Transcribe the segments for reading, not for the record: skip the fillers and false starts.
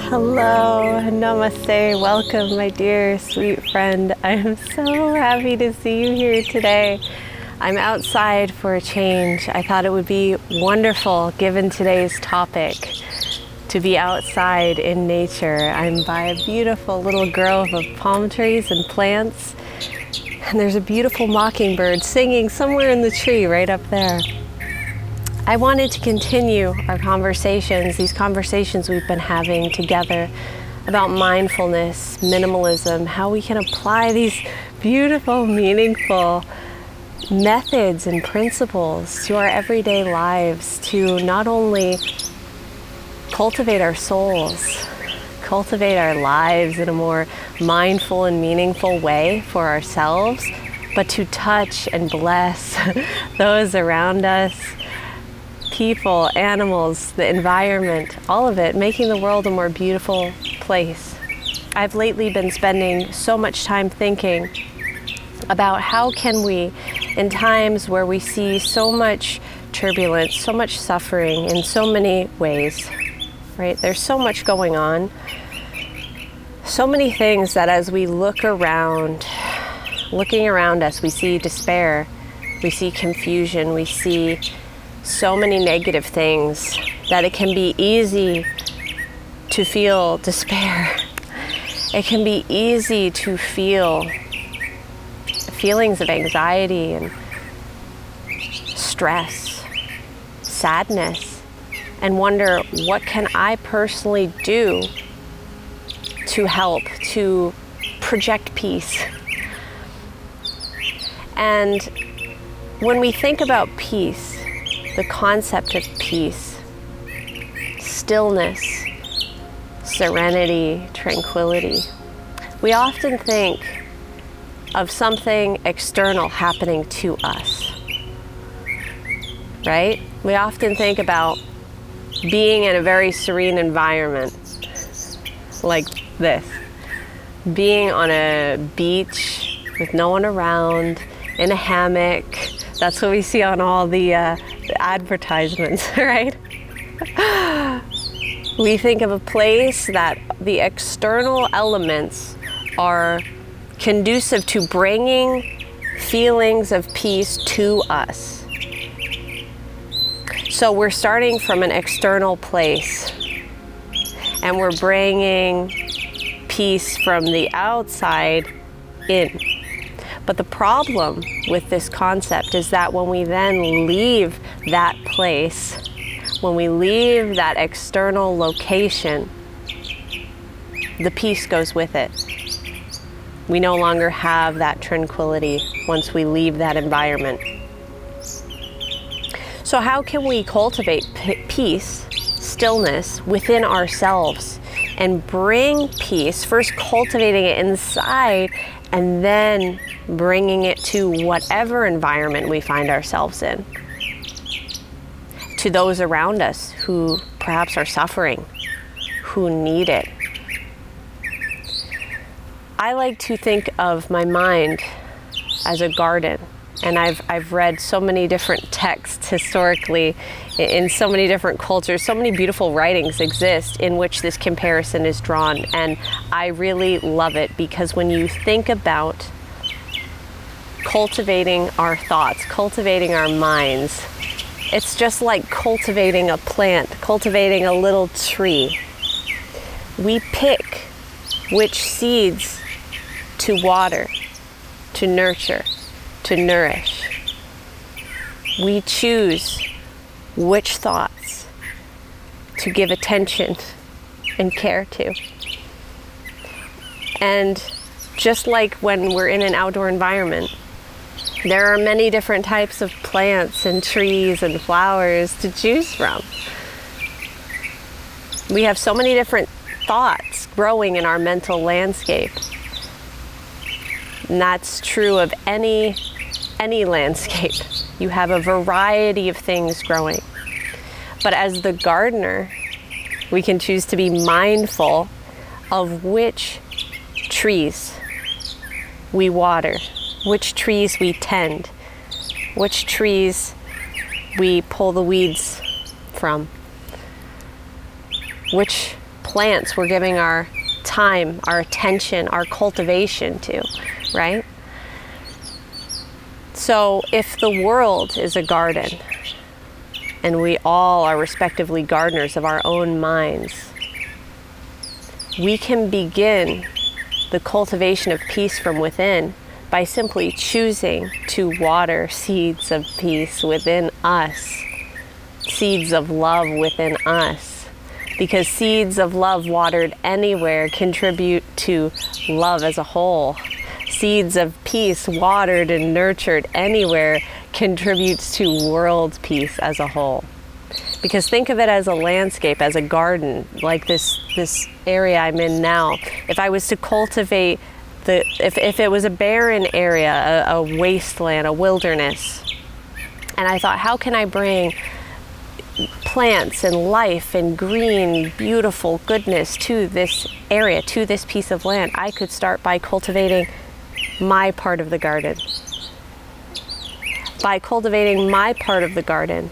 Hello, namaste, welcome my dear sweet friend. I'm so happy to see you here today. I'm outside for a change. I thought it would be wonderful, given today's topic, to be outside in nature. I'm by a beautiful little grove of palm trees and plants, and there's a beautiful mockingbird singing somewhere in the tree right up there. I wanted to continue our conversations, these conversations we've been having together about mindfulness, minimalism, how we can apply these beautiful, meaningful methods and principles to our everyday lives to not only cultivate our souls, cultivate our lives in a more mindful and meaningful way for ourselves, but to touch and bless those around us, people, animals, the environment, all of it, making the world a more beautiful place. I've lately been spending so much time thinking about how can we, in times where we see so much turbulence, so much suffering in so many ways, right? There's so much going on, so many things that as we look around, looking around us, we see despair, we see confusion, we see so many negative things that it can be easy to feel despair. It can be easy to feel feelings of anxiety and stress, sadness, and wonder, what can I personally do to help, to project peace? And when we think about peace, the concept of peace, stillness, serenity, tranquility, we often think of something external happening to us, right? We often think about being in a very serene environment like this, being on a beach with no one around, in a hammock. That's what we see on all the advertisements, right? We think of a place that the external elements are conducive to bringing feelings of peace to us. So we're starting from an external place, and we're bringing peace from the outside in. But the problem with this concept is that when we then leave that place, when we leave that external location, the peace goes with it. We no longer have that tranquility once we leave that environment. So how can we cultivate peace, stillness within ourselves and bring peace, first cultivating it inside and then bringing it to whatever environment we find ourselves in, to those around us who perhaps are suffering, who need it. I like to think of my mind as a garden, and I've read so many different texts historically in so many different cultures. So many beautiful writings exist in which this comparison is drawn, and I really love it, because when you think about cultivating our thoughts, cultivating our minds, it's just like cultivating a plant, cultivating a little tree. We pick which seeds to water, to nurture, to nourish. We choose which thoughts to give attention and care to. And just like when we're in an outdoor environment, there are many different types of plants and trees and flowers to choose from. We have so many different thoughts growing in our mental landscape. And that's true of any landscape. You have a variety of things growing. But as the gardener, we can choose to be mindful of which trees we water, which trees we tend, which trees we pull the weeds from, which plants we're giving our time, our attention, our cultivation to, right? So if the world is a garden, and we all are respectively gardeners of our own minds, we can begin the cultivation of peace from within by simply choosing to water seeds of peace within us, seeds of love within us. Because seeds of love watered anywhere contribute to love as a whole. Seeds of peace watered and nurtured anywhere contributes to world peace as a whole. Because think of it as a landscape, as a garden, like this area I'm in now. If I was to cultivate if it was a barren area, a wasteland, a wilderness, and I thought, how can I bring plants and life and green, beautiful goodness to this area, to this piece of land? I could start by cultivating my part of the garden. By cultivating my part of the garden,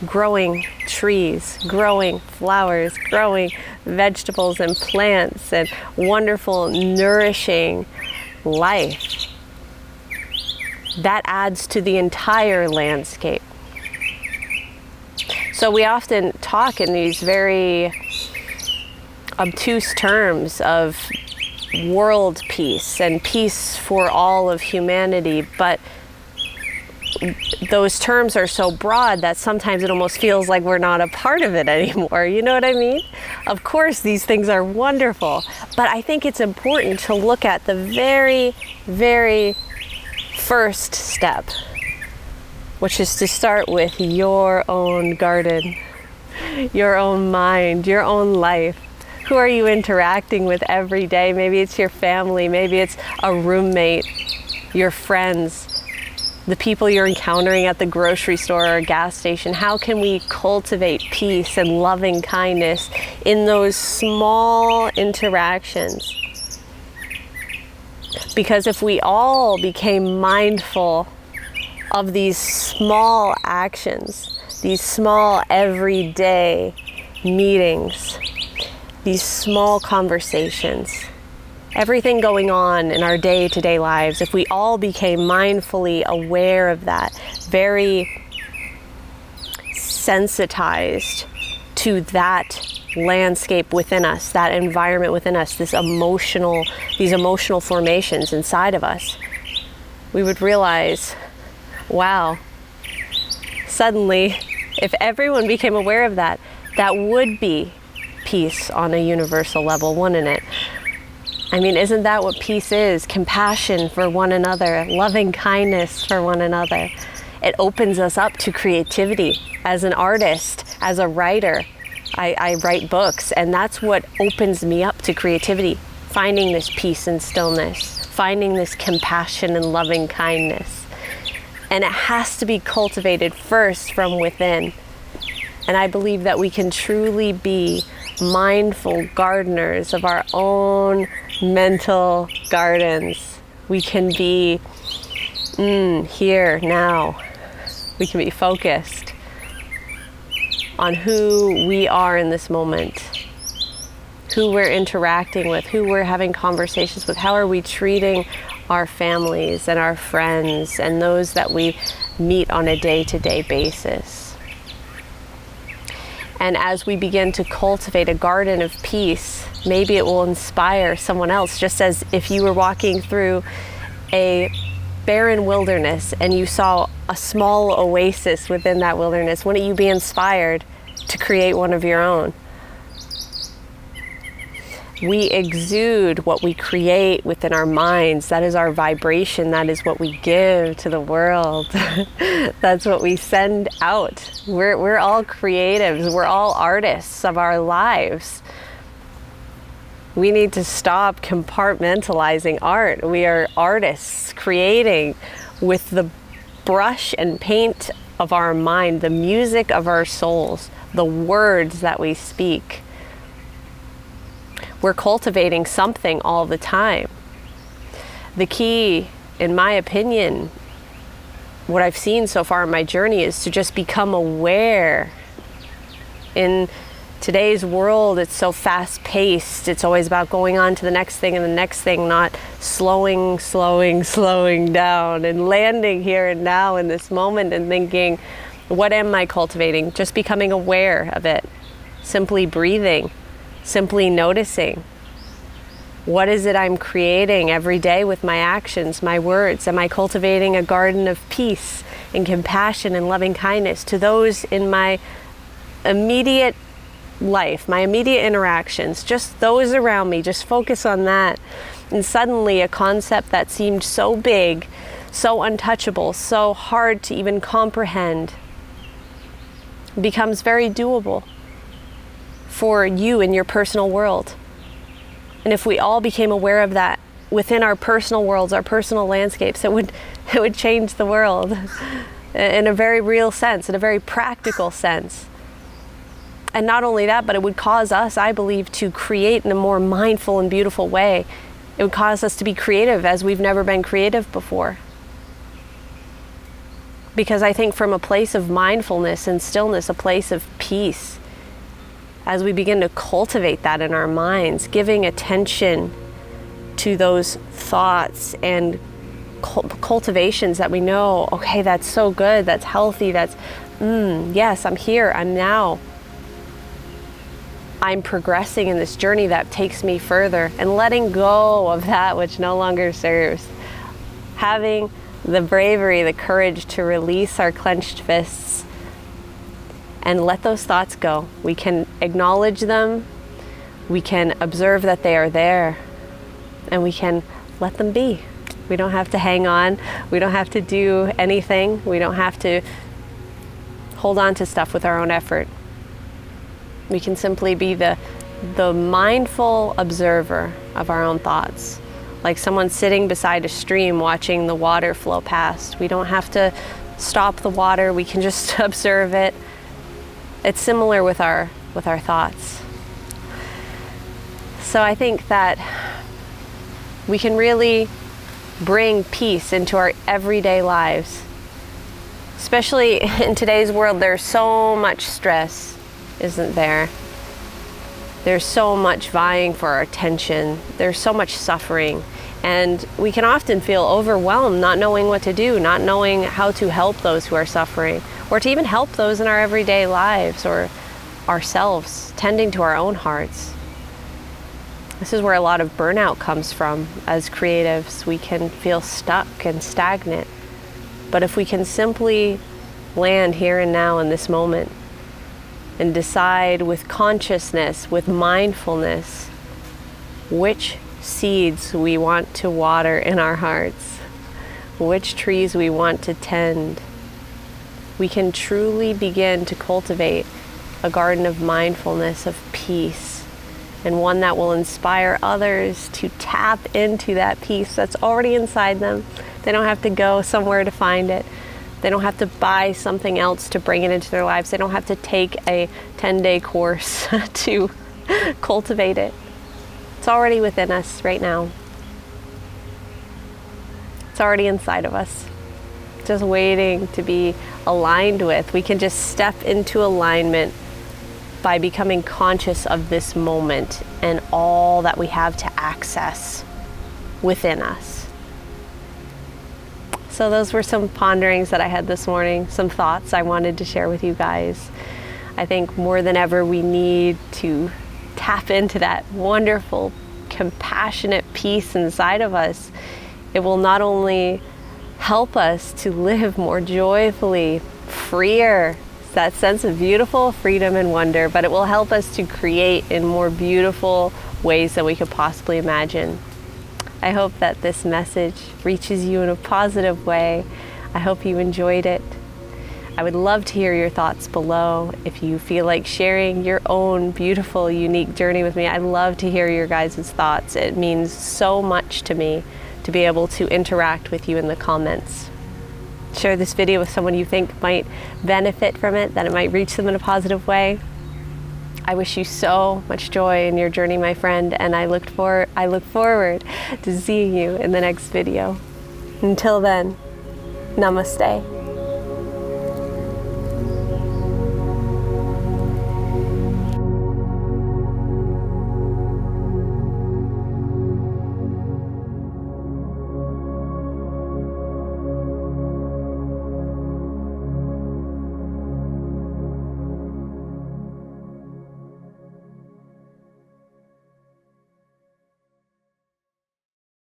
growing trees, growing flowers, growing vegetables and plants and wonderful, nourishing life. That adds to the entire landscape. So we often talk in these very obtuse terms of world peace and peace for all of humanity, but those terms are so broad that sometimes it almost feels like we're not a part of it anymore. You know what I mean? Of course, these things are wonderful, but I think it's important to look at the very, very first step, which is to start with your own garden, your own mind, your own life. Who are you interacting with every day? Maybe it's your family, maybe it's a roommate, your friends, the people you're encountering at the grocery store or gas station. How can we cultivate peace and loving kindness in those small interactions? Because if we all became mindful of these small actions, these small everyday meetings, these small conversations, everything going on in our day-to-day lives, if we all became mindfully aware of that, very sensitized to that landscape within us, that environment within us, these emotional formations inside of us, we would realize, wow, suddenly, if everyone became aware of that, that would be peace on a universal level, wouldn't it? I mean, isn't that what peace is? Compassion for one another, loving kindness for one another. It opens us up to creativity. As an artist, as a writer, I write books, and that's what opens me up to creativity. Finding this peace and stillness, finding this compassion and loving kindness. And it has to be cultivated first from within. And I believe that we can truly be mindful gardeners of our own mental gardens. We can be here, now. We can be focused on who we are in this moment, who we're interacting with, who we're having conversations with, how are we treating our families and our friends and those that we meet on a day-to-day basis. And as we begin to cultivate a garden of peace, maybe it will inspire someone else, just as if you were walking through a barren wilderness and you saw a small oasis within that wilderness. Wouldn't you be inspired to create one of your own? We exude what we create within our minds. That is our vibration. That is what we give to the world. That's what we send out. We're all creatives. We're all artists of our lives. We need to stop compartmentalizing art. We are artists creating with the brush and paint of our mind, the music of our souls, the words that we speak. We're cultivating something all the time. The key, in my opinion, what I've seen so far in my journey is to just become aware in Today's world, it's so fast-paced. It's always about going on to the next thing and the next thing, not slowing down and landing here and now in this moment and thinking, what am I cultivating? Just becoming aware of it. Simply breathing, simply noticing. What is it I'm creating every day with my actions, my words? Am I cultivating a garden of peace and compassion and loving kindness to those in my immediate life, my immediate interactions, just those around me? Just focus on that. And suddenly a concept that seemed so big, so untouchable, so hard to even comprehend becomes very doable for you in your personal world. And if we all became aware of that within our personal worlds, our personal landscapes, it would change the world in a very real sense, in a very practical sense. And not only that, but it would cause us, I believe, to create in a more mindful and beautiful way. It would cause us to be creative as we've never been creative before. Because I think from a place of mindfulness and stillness, a place of peace, as we begin to cultivate that in our minds, giving attention to those thoughts and cultivations that we know, okay, that's so good, that's healthy, that's, yes, I'm here, I'm now. I'm progressing in this journey that takes me further, and letting go of that which no longer serves. Having the bravery, the courage to release our clenched fists and let those thoughts go. We can acknowledge them, we can observe that they are there, and we can let them be. We don't have to hang on, we don't have to do anything, we don't have to hold on to stuff with our own effort. We can simply be the mindful observer of our own thoughts. Like someone sitting beside a stream watching the water flow past. We don't have to stop the water, we can just observe it. It's similar with our thoughts. So I think that we can really bring peace into our everyday lives. Especially in today's world, there's so much stress, isn't there? There's so much vying for our attention. There's so much suffering. And we can often feel overwhelmed, not knowing what to do, not knowing how to help those who are suffering, or to even help those in our everyday lives or ourselves, tending to our own hearts. This is where a lot of burnout comes from. As creatives, we can feel stuck and stagnant. But if we can simply land here and now in this moment and decide with consciousness, with mindfulness, which seeds we want to water in our hearts, which trees we want to tend, we can truly begin to cultivate a garden of mindfulness, of peace, and one that will inspire others to tap into that peace that's already inside them. They don't have to go somewhere to find it. They don't have to buy something else to bring it into their lives. They don't have to take a 10-day course to cultivate it. It's already within us right now. It's already inside of us, just waiting to be aligned with. We can just step into alignment by becoming conscious of this moment and all that we have to access within us. So those were some ponderings that I had this morning, some thoughts I wanted to share with you guys. I think more than ever we need to tap into that wonderful, compassionate peace inside of us. It will not only help us to live more joyfully, freer, that sense of beautiful freedom and wonder, but it will help us to create in more beautiful ways than we could possibly imagine. I hope that this message reaches you in a positive way. I hope you enjoyed it. I would love to hear your thoughts below. If you feel like sharing your own beautiful, unique journey with me, I'd love to hear your guys' thoughts. It means so much to me to be able to interact with you in the comments. Share this video with someone you think might benefit from it, that it might reach them in a positive way. I wish you so much joy in your journey, my friend, and I look forward to seeing you in the next video. Until then, namaste.